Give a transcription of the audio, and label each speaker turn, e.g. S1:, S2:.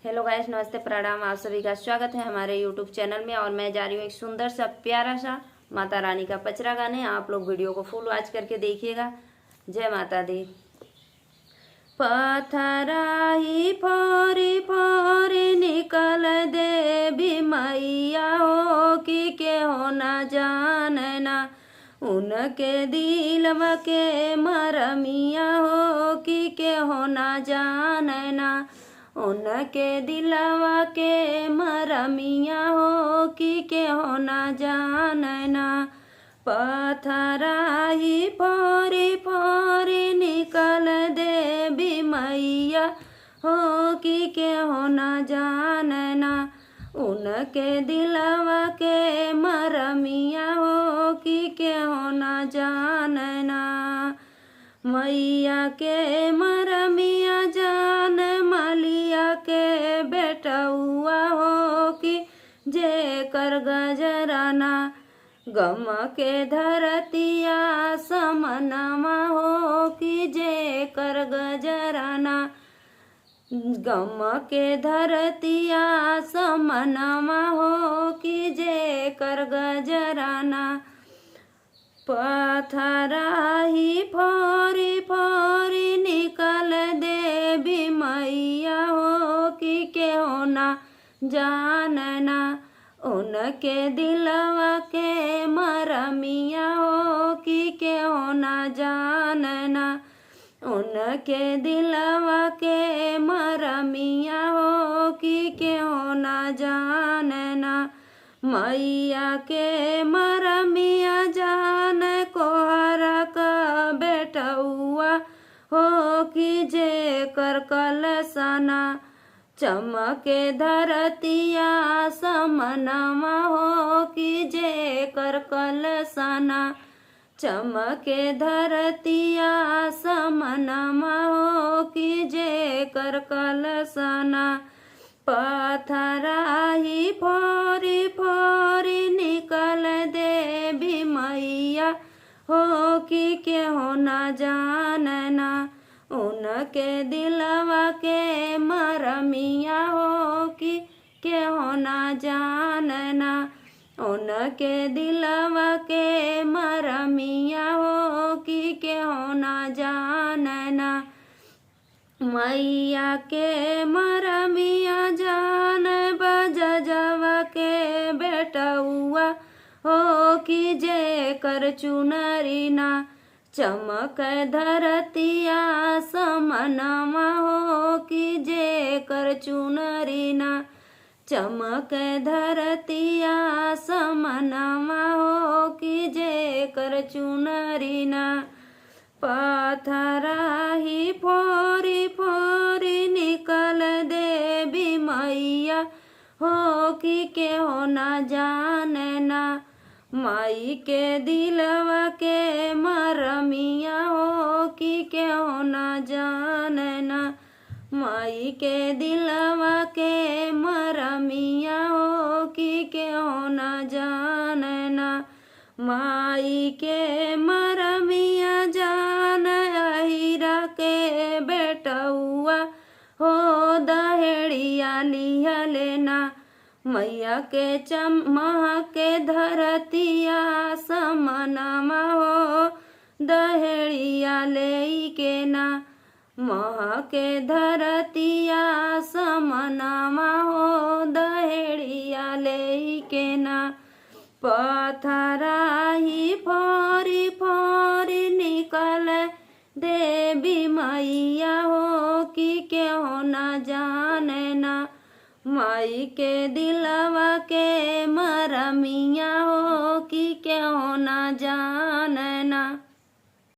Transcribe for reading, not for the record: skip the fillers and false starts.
S1: Hello guys, नमस्ते, प्रणाम। आप सभी का स्वागत है हमारे यूट्यूब चैनल में। और मैं जा रही हूँ एक सुंदर सा प्यारा सा माता रानी का पचरा गाने। आप लोग वीडियो को फुल वॉच करके देखिएगा। जय माता दी। पथराही फोरी फोरी निकल देवी मैया हो के हो ना जानना, उनके दिलवा के मरमिया हो के हो ना जानना, उनके दिलवा के मरमिया हो के हो ना जानना। पथराही फोरी फोरी निकल देवी मैया हो के हो ना जानना, उनके दिलवा के मरमिया हो के हो ना जानना। मैया के मरमिया जान मलिया के बेटा हुआ हो कि जे कर गजराना, गम के धरतिया समनमा हो कि जे कर गजराना, गम के धरतिया समनमा हो कि जे कर गजराना। पथराही फोरी फोरी निकल देवी मैया हो के हो ना जानना, उनके दिलवा के मरमिया हो के हो ना जानना, उनके दिलवा के मरमिया हो के हो ना जानना। मैया के मरमिया जान कोहरा का बेटा हुआ हो कि जे कर कलसना, चमके धरतिया समनमा हो कि जे कर कलसना, चमके धरतिया समनमा हो कि जे कर कलसना। पथराही फोरी फोरी निकल देवी मैया हो के हो ना जानना, उनके दिलवा के मरमिया हो के हो ना जानना, उनके दिलवा के मरमिया हो के हो ना जानना। मैया के मरमिया जान बजवा के बेटा हुआ हो कि जे कर चुनरीना, चमक धरतिया समनमा हो कि जे कर चुनरीना, चमक धरतिया समनमा हो कि जे कर चुनरीना। पथराही फोरी फोरी निकल देवी मैया हो के हो ना जानना, माई के दिलवा के मरमिया हो के हो ना जानना, माई के दिलवा के मरमिया हो के हो ना जानना। माई के मरमिया जान अहिरा के बेटा हुआ हो दहेड़िया लिया लेना, मैया के चमह के धरतिया समनमा हो दहेड़िया ले के ना, मह के धरतिया समनमा हो दहेड़िया ले के ना। पथराही फोरी फोरी निकल देवी मैया हो के हो ना जानना, माई के दिलवा के मरमिया हो के हो ना जान।